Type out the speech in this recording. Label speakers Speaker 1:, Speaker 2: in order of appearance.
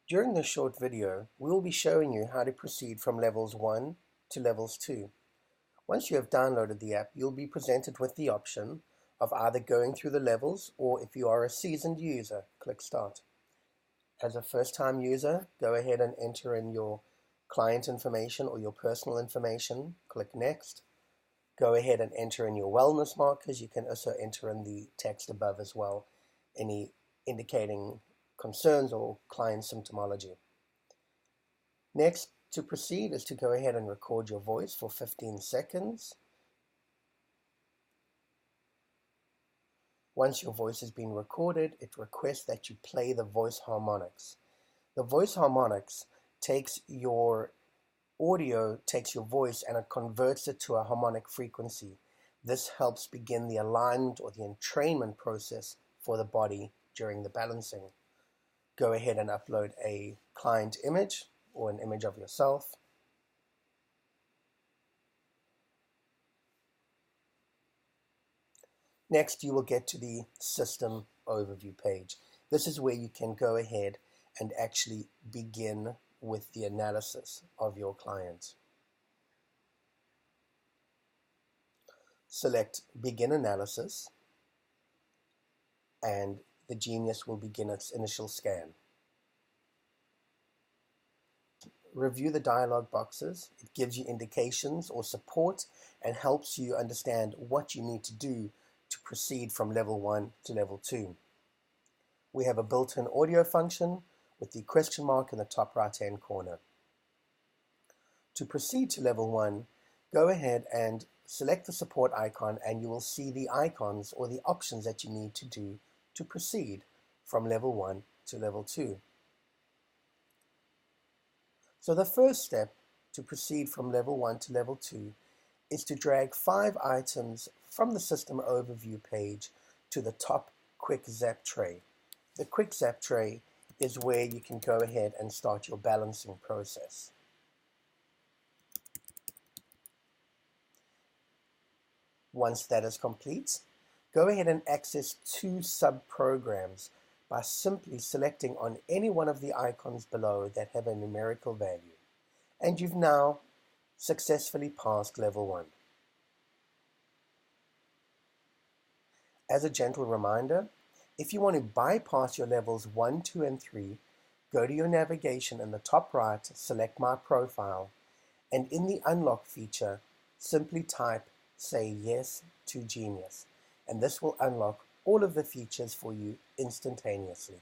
Speaker 1: During this short video, we will be showing you how to proceed from levels 1 to levels 2. Once you have downloaded the app, you'll be presented with the option of either going through the levels, or if you are a seasoned user, click Start. As a first-time user, go ahead and enter in your client information or your personal information, click Next. Go ahead and enter in your wellness markers. You can also enter in the text above as well, any indicating concerns or client symptomology. Next, to proceed is to go ahead and record your voice for 15 seconds. Once your voice has been recorded, it requests that you play the voice harmonics. The voice harmonics takes your audio, takes your voice, and it converts it to a harmonic frequency. This helps begin the alignment or the entrainment process for the body during the balancing. Go ahead and upload a client image or an image of yourself. Next, you will get to the system overview page. This is where you can go ahead and actually begin with the analysis of your client. Select Begin Analysis, and the Genius will begin its initial scan. Review the dialog boxes. It gives you indications or support and helps you understand what you need to do to proceed from level 1 to level 2. We have a built-in audio function with the question mark in the top right-hand corner. To proceed to level 1, go ahead and select the support icon, and you will see the icons or the options that you need to do to proceed from level 1 to level 2. So the first step to proceed from level 1 to level 2 is to drag 5 items from the system overview page to the top quick zap tray. The quick zap tray is where you can go ahead and start your balancing process. Once that is complete, go ahead and access 2 sub-programs by simply selecting on any one of the icons below that have a numerical value. And you've now successfully passed level 1. As a gentle reminder, if you want to bypass your levels 1, 2, and 3, go to your navigation in the top right, select My Profile, and in the Unlock feature, simply type Say Yes to Genius, and this will unlock all of the features for you instantaneously.